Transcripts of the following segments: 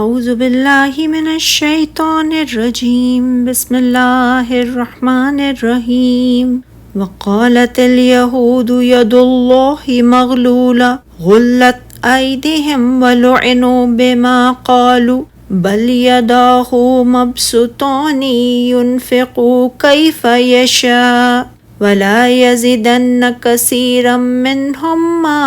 اعوذ باللہ من الشیطان الرجیم بسم اللہ الرحمن الرحیم وقالت اليہود ید اللہ مغلولہ غلت ایدیہم ولعنوا بما قالوا بل یداہ مبسوطان ينفق کیف یشاء ولا يزيدن كثيرا منهم ما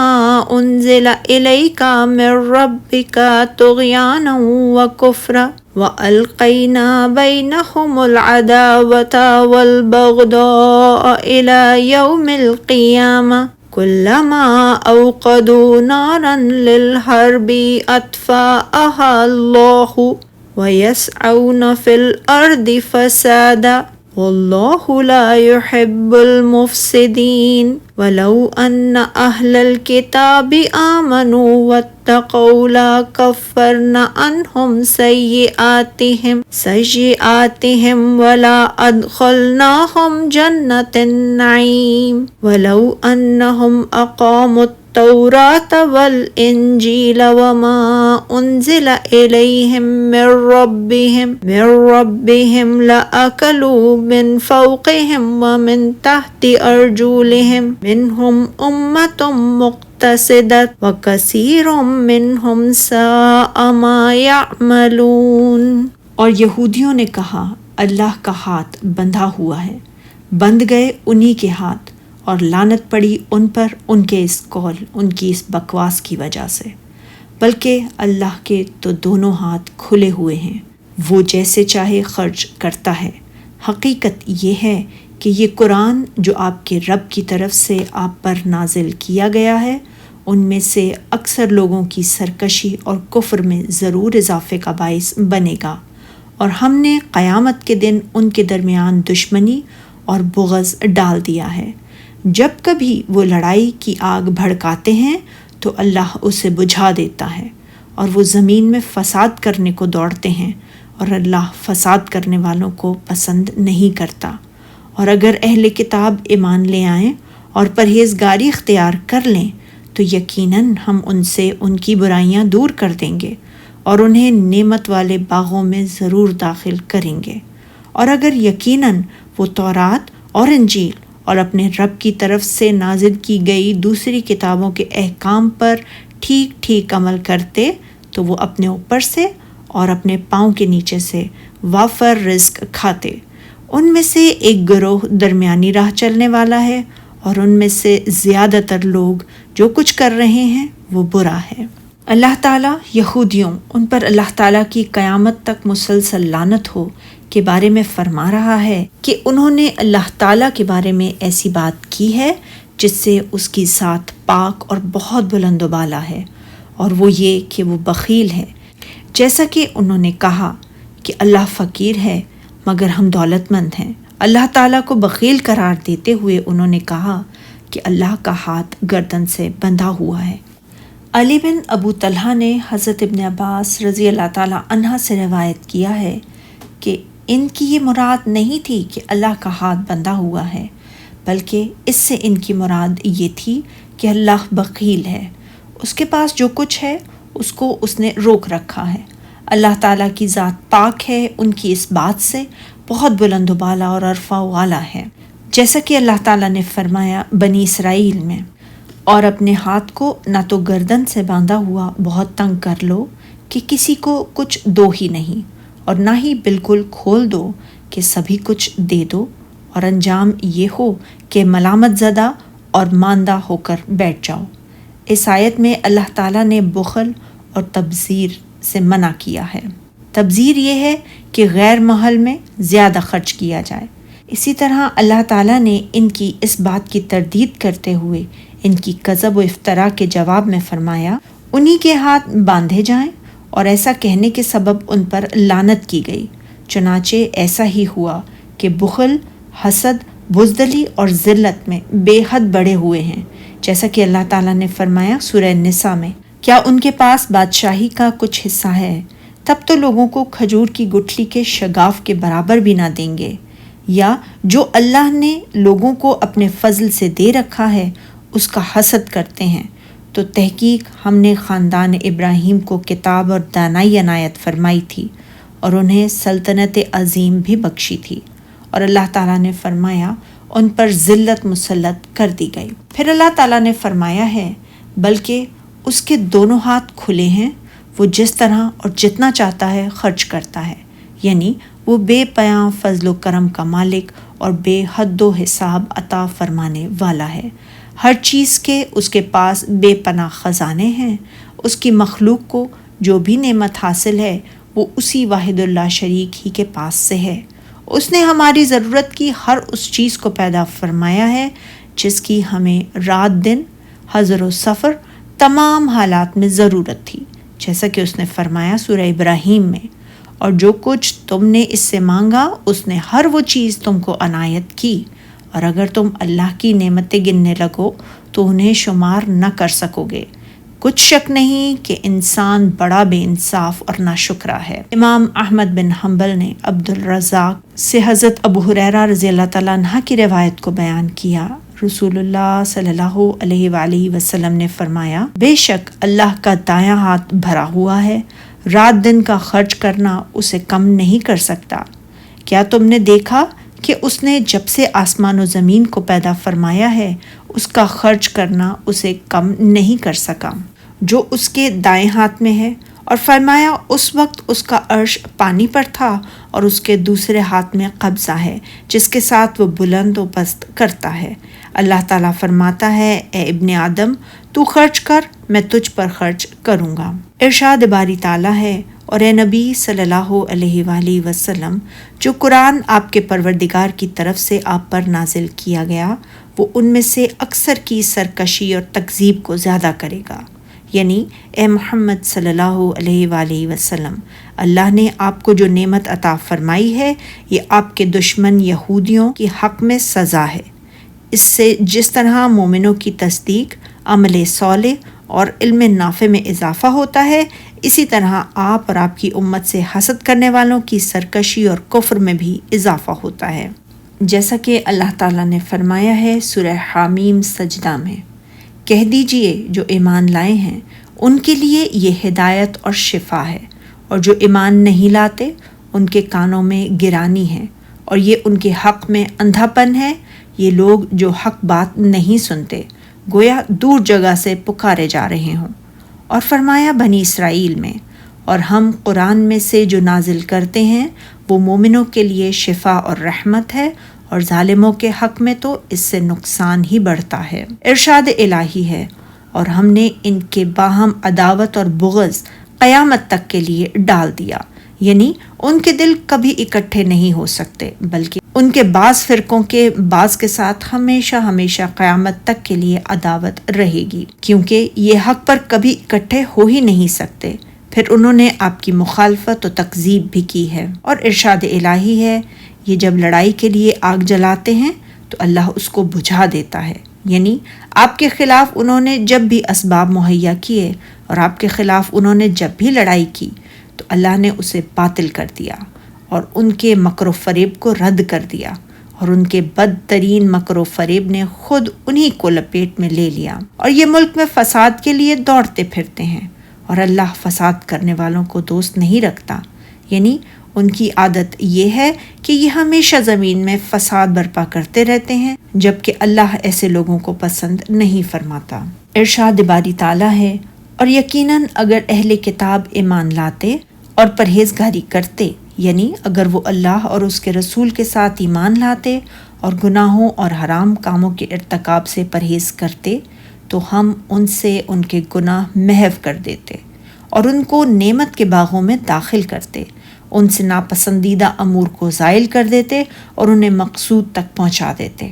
أنزل إليك من ربك طغيانا وكفرا وألقينا بينهم العداوة والبغضاء إلى يوم القيامة كلما أوقدوا نارا للحرب أطفأها الله ويسعون في الأرض فسادا واللہ لا يحب المفسدین ولو ان اہل الکتاب آمنوا واتقوا لکفرنا عنہم سیئاتہم ولا ادخلناہم جنت النعیم ولو انہم اقاموا التوراۃ والانجیل وما انزل الیہم من ربہم لأکلوا من فوقہم ومن تحت ارجلہم منہم امۃ مقتصدۃ وکثیر منہم ساء ما یعملون۔ اور یہودیوں نے کہا اللہ کا ہاتھ بندھا ہوا ہے، بندھ گئے انہی کے ہاتھ، اور لعنت پڑی ان پر ان کے اس قول، ان کی اس بکواس کی وجہ سے، بلکہ اللہ کے تو دونوں ہاتھ کھلے ہوئے ہیں، وہ جیسے چاہے خرچ کرتا ہے۔ حقیقت یہ ہے کہ یہ قرآن جو آپ کے رب کی طرف سے آپ پر نازل کیا گیا ہے، ان میں سے اکثر لوگوں کی سرکشی اور کفر میں ضرور اضافے کا باعث بنے گا، اور ہم نے قیامت کے دن ان کے درمیان دشمنی اور بغض ڈال دیا ہے۔ جب کبھی وہ لڑائی کی آگ بھڑکاتے ہیں تو اللہ اسے بجھا دیتا ہے، اور وہ زمین میں فساد کرنے کو دوڑتے ہیں، اور اللہ فساد کرنے والوں کو پسند نہیں کرتا۔ اور اگر اہل کتاب ایمان لے آئیں اور پرہیزگاری اختیار کر لیں تو یقیناً ہم ان سے ان کی برائیاں دور کر دیں گے اور انہیں نعمت والے باغوں میں ضرور داخل کریں گے۔ اور اگر یقیناً وہ تورات اور انجیل اور اپنے رب کی طرف سے نازل کی گئی دوسری کتابوں کے احکام پر ٹھیک ٹھیک عمل کرتے تو وہ اپنے اوپر سے اور اپنے پاؤں کے نیچے سے وافر رزق کھاتے۔ ان میں سے ایک گروہ درمیانی راہ چلنے والا ہے، اور ان میں سے زیادہ تر لوگ جو کچھ کر رہے ہیں وہ برا ہے۔ اللہ تعالیٰ یہودیوں، ان پر اللہ تعالیٰ کی قیامت تک مسلسل لعنت ہو، کے بارے میں فرما رہا ہے کہ انہوں نے اللہ تعالیٰ کے بارے میں ایسی بات کی ہے جس سے اس کی ذات پاک اور بہت بلند و بالا ہے، اور وہ یہ کہ وہ بخیل ہے، جیسا کہ انہوں نے کہا کہ اللہ فقیر ہے مگر ہم دولت مند ہیں۔ اللہ تعالیٰ کو بخیل قرار دیتے ہوئے انہوں نے کہا کہ اللہ کا ہاتھ گردن سے بندھا ہوا ہے۔ علی بن ابو طلحہ نے حضرت ابن عباس رضی اللہ تعالیٰ عنہ سے روایت کیا ہے کہ ان کی یہ مراد نہیں تھی کہ اللہ کا ہاتھ بندھا ہوا ہے، بلکہ اس سے ان کی مراد یہ تھی کہ اللہ بخیل ہے، اس کے پاس جو کچھ ہے اس کو اس نے روک رکھا ہے۔ اللہ تعالیٰ کی ذات پاک ہے ان کی اس بات سے، بہت بلند و بالا اور عرفہ و اعلیٰ ہے، جیسا کہ اللہ تعالیٰ نے فرمایا بنی اسرائیل میں، اور اپنے ہاتھ کو نہ تو گردن سے باندھا ہوا بہت تنگ کر لو کہ کسی کو کچھ دو ہی نہیں، اور نہ ہی بالکل کھول دو کہ سبھی کچھ دے دو، اور انجام یہ ہو کہ ملامت زدہ اور ماندہ ہو کر بیٹھ جاؤ۔ اس آیت میں اللہ تعالیٰ نے بخل اور تبذیر سے منع کیا ہے۔ تبذیر یہ ہے کہ غیر محل میں زیادہ خرچ کیا جائے۔ اسی طرح اللہ تعالیٰ نے ان کی اس بات کی تردید کرتے ہوئے ان کی کذب و افتراء کے جواب میں فرمایا انہی کے ہاتھ باندھے جائیں، اور ایسا کہنے کے سبب ان پر لعنت کی گئی۔ چنانچہ ایسا ہی ہوا کہ بخل، حسد، بزدلی اور ذلت میں بے حد بڑھے ہوئے ہیں، جیسا کہ اللہ تعالیٰ نے فرمایا سورہ النساء میں، کیا ان کے پاس بادشاہی کا کچھ حصہ ہے؟ تب تو لوگوں کو کھجور کی گٹھلی کے شگاف کے برابر بھی نہ دیں گے۔ یا جو اللہ نے لوگوں کو اپنے فضل سے دے رکھا ہے اس کا حسد کرتے ہیں، تو تحقیق ہم نے خاندان ابراہیم کو کتاب اور دانائی عنایت فرمائی تھی اور انہیں سلطنت عظیم بھی بخشی تھی، اور اللہ تعالیٰ نے فرمایا ان پر ذلت مسلط کر دی گئی۔ پھر اللہ تعالیٰ نے فرمایا ہے بلکہ اس کے دونوں ہاتھ کھلے ہیں، وہ جس طرح اور جتنا چاہتا ہے خرچ کرتا ہے، یعنی وہ بے پایاں فضل و کرم کا مالک اور بے حد و حساب عطا فرمانے والا ہے۔ ہر چیز کے اس کے پاس بے پناہ خزانے ہیں۔ اس کی مخلوق کو جو بھی نعمت حاصل ہے وہ اسی واحد اللہ شریک ہی کے پاس سے ہے۔ اس نے ہماری ضرورت کی ہر اس چیز کو پیدا فرمایا ہے جس کی ہمیں رات دن، حضر و سفر، تمام حالات میں ضرورت تھی، جیسا کہ اس نے فرمایا سورہ ابراہیم میں، اور جو کچھ تم نے اس سے مانگا اس نے ہر وہ چیز تم کو عنایت کی، اور اگر تم اللہ کی نعمتیں گننے لگو تو انہیں شمار نہ کر سکو گے۔ کچھ شک نہیں کہ انسان بڑا بے انصاف اور ناشکرا ہے۔ امام احمد بن حنبل نے عبد الرزاق سے حضرت ابو ہریرہ رضی اللہ تعالیٰ عنہ کی روایت کو بیان کیا۔ رسول اللہ صلی اللہ علیہ وآلہ وسلم نے فرمایا، بے شک اللہ کا دایاں ہاتھ بھرا ہوا ہے، رات دن کا خرچ کرنا اسے کم نہیں کر سکتا۔ کیا تم نے دیکھا کہ اس نے جب سے آسمان و زمین کو پیدا فرمایا ہے اس کا خرچ کرنا اسے کم نہیں کر سکا جو اس کے دائیں ہاتھ میں ہے، اور فرمایا اس وقت اس کا عرش پانی پر تھا اور اس کے دوسرے ہاتھ میں قبضہ ہے جس کے ساتھ وہ بلند و پست کرتا ہے۔ اللہ تعالیٰ فرماتا ہے، اے ابن آدم تو خرچ کر، میں تجھ پر خرچ کروں گا۔ ارشاد باری تعالیٰ ہے، اور اے نبی صلی اللہ علیہ وآلہ وسلم، جو قرآن آپ کے پروردگار کی طرف سے آپ پر نازل کیا گیا وہ ان میں سے اکثر کی سرکشی اور تکذیب کو زیادہ کرے گا، یعنی اے محمد صلی اللہ علیہ وآلہ وسلم، اللہ نے آپ کو جو نعمت عطا فرمائی ہے یہ آپ کے دشمن یہودیوں کی حق میں سزا ہے۔ اس سے جس طرح مومنوں کی تصدیق، عمل صالح اور علم نافع میں اضافہ ہوتا ہے، اسی طرح آپ اور آپ کی امت سے حسد کرنے والوں کی سرکشی اور کفر میں بھی اضافہ ہوتا ہے، جیسا کہ اللہ تعالیٰ نے فرمایا ہے سورہ حامیم سجدہ میں، کہہ دیجئے جو ایمان لائے ہیں ان کے لیے یہ ہدایت اور شفا ہے، اور جو ایمان نہیں لاتے ان کے کانوں میں گرانی ہے اور یہ ان کے حق میں اندھا پن ہے۔ یہ لوگ جو حق بات نہیں سنتے گویا دور جگہ سے پکارے جا رہے ہوں۔ اور فرمایا بنی اسرائیل میں، اور ہم قرآن میں سے جو نازل کرتے ہیں وہ مومنوں کے لیے شفا اور رحمت ہے، اور ظالموں کے حق میں تو اس سے نقصان ہی بڑھتا ہے۔ ارشاد الہی ہے، اور ہم نے ان کے باہم عداوت اور بغض قیامت تک کے لیے ڈال دیا، یعنی ان کے دل کبھی اکٹھے نہیں ہو سکتے، بلکہ ان کے بعض فرقوں کے بعض کے ساتھ ہمیشہ ہمیشہ قیامت تک کے لیے عداوت رہے گی، کیونکہ یہ حق پر کبھی اکٹھے ہو ہی نہیں سکتے۔ پھر انہوں نے آپ کی مخالفت و تکذیب بھی کی ہے۔ اور ارشاد الہی ہے، یہ جب لڑائی کے لیے آگ جلاتے ہیں تو اللہ اس کو بجھا دیتا ہے، یعنی آپ کے خلاف انہوں نے جب بھی اسباب مہیا کیے اور آپ کے خلاف انہوں نے جب بھی لڑائی کی تو اللہ نے اسے باطل کر دیا اور ان کے مکر و فریب کو رد کر دیا، اور ان کے بدترین مکر و فریب نے خود انہی کو لپیٹ میں لے لیا، اور یہ ملک میں فساد کے لیے دوڑتے پھرتے ہیں، اور اللہ فساد کرنے والوں کو دوست نہیں رکھتا، یعنی ان کی عادت یہ ہے کہ یہ ہمیشہ زمین میں فساد برپا کرتے رہتے ہیں، جبکہ اللہ ایسے لوگوں کو پسند نہیں فرماتا۔ ارشاد باری تعالیٰ ہے، اور یقیناً اگر اہل کتاب ایمان لاتے اور پرہیزگاری کرتے، یعنی اگر وہ اللہ اور اس کے رسول کے ساتھ ایمان لاتے اور گناہوں اور حرام کاموں کے ارتکاب سے پرہیز کرتے، تو ہم ان سے ان کے گناہ محو کر دیتے اور ان کو نعمت کے باغوں میں داخل کرتے، ان سے ناپسندیدہ امور کو زائل کر دیتے اور انہیں مقصود تک پہنچا دیتے۔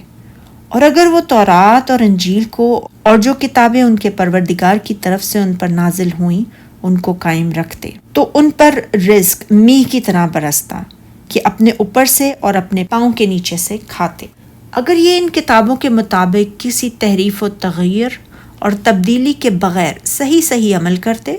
اور اگر وہ تورات اور انجیل کو اور جو کتابیں ان کے پروردگار کی طرف سے ان پر نازل ہوئیں ان کو قائم رکھتے، تو ان پر رزق میہ کی طرح برستا کہ اپنے اوپر سے اور اپنے پاؤں کے نیچے سے کھاتے۔ اگر یہ ان کتابوں کے مطابق کسی تحریف و تغیر اور تبدیلی کے بغیر صحیح عمل کرتے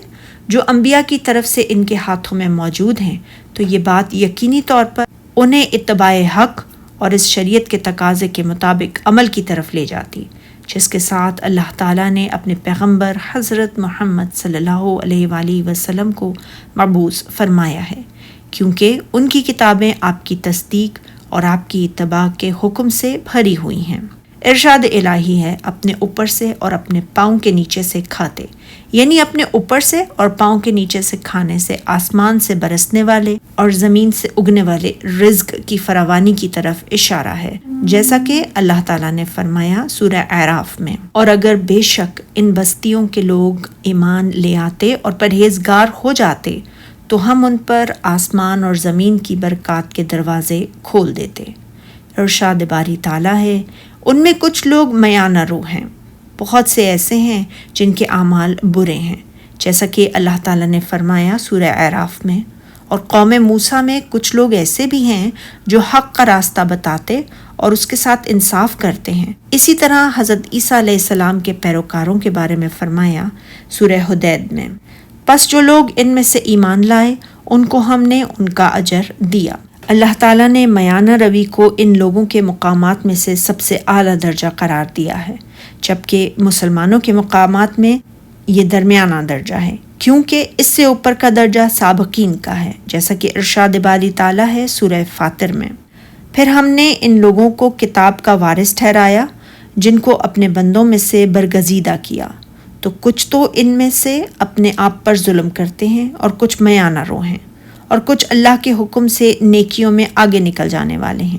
جو انبیاء کی طرف سے ان کے ہاتھوں میں موجود ہیں، تو یہ بات یقینی طور پر انہیں اتباع حق اور اس شریعت کے تقاضے کے مطابق عمل کی طرف لے جاتی، جس کے ساتھ اللہ تعالیٰ نے اپنے پیغمبر حضرت محمد صلی اللہ علیہ وآلہ وسلم کو مبعوث فرمایا ہے، کیونکہ ان کی کتابیں آپ کی تصدیق اور آپ کی اتباع کے حکم سے بھری ہوئی ہیں۔ ارشاد الہی ہے، اپنے اوپر سے اور اپنے پاؤں کے نیچے سے کھاتے، یعنی اپنے اوپر سے اور پاؤں کے نیچے سے کھانے سے آسمان سے برسنے والے اور زمین سے اگنے والے رزق کی فراوانی کی طرف اشارہ ہے، جیسا کہ اللہ تعالیٰ نے فرمایا سورہ اعراف میں، اور اگر بے شک ان بستیوں کے لوگ ایمان لے آتے اور پرہیزگار ہو جاتے تو ہم ان پر آسمان اور زمین کی برکات کے دروازے کھول دیتے۔ ارشاد باری تعالیٰ ہے، ان میں کچھ لوگ میانہ رو ہیں، بہت سے ایسے ہیں جن کے اعمال برے ہیں، جیسا کہ اللہ تعالیٰ نے فرمایا سورہ اعراف میں، اور قوم موسیٰ میں کچھ لوگ ایسے بھی ہیں جو حق کا راستہ بتاتے اور اس کے ساتھ انصاف کرتے ہیں۔ اسی طرح حضرت عیسیٰ علیہ السلام کے پیروکاروں کے بارے میں فرمایا سورہ حدید میں، پس جو لوگ ان میں سے ایمان لائے ان کو ہم نے ان کا اجر دیا۔ اللہ تعالیٰ نے میانہ روی کو ان لوگوں کے مقامات میں سے سب سے اعلیٰ درجہ قرار دیا ہے، جبکہ مسلمانوں کے مقامات میں یہ درمیانہ درجہ ہے، کیونکہ اس سے اوپر کا درجہ سابقین کا ہے، جیسا کہ ارشاد باری تعالیٰ ہے سورہ فاطر میں۔ پھر ہم نے ان لوگوں کو کتاب کا وارث ٹھہرایا جن کو اپنے بندوں میں سے برگزیدہ کیا، تو کچھ تو ان میں سے اپنے آپ پر ظلم کرتے ہیں اور کچھ میانہ رو ہیں، اور کچھ اللہ کے حکم سے نیکیوں میں آگے نکل جانے والے ہیں۔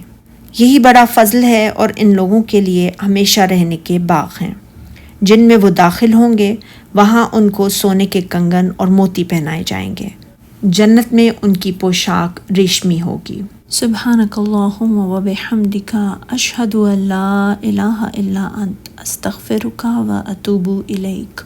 یہی بڑا فضل ہے، اور ان لوگوں کے لیے ہمیشہ رہنے کے باغ ہیں جن میں وہ داخل ہوں گے، وہاں ان کو سونے کے کنگن اور موتی پہنائے جائیں گے، جنت میں ان کی پوشاک ریشمی ہوگی۔ سبحانک اللہم و بحمدک، اشہد ان لا الہ الا انت، استغفرک و اتوب الیک۔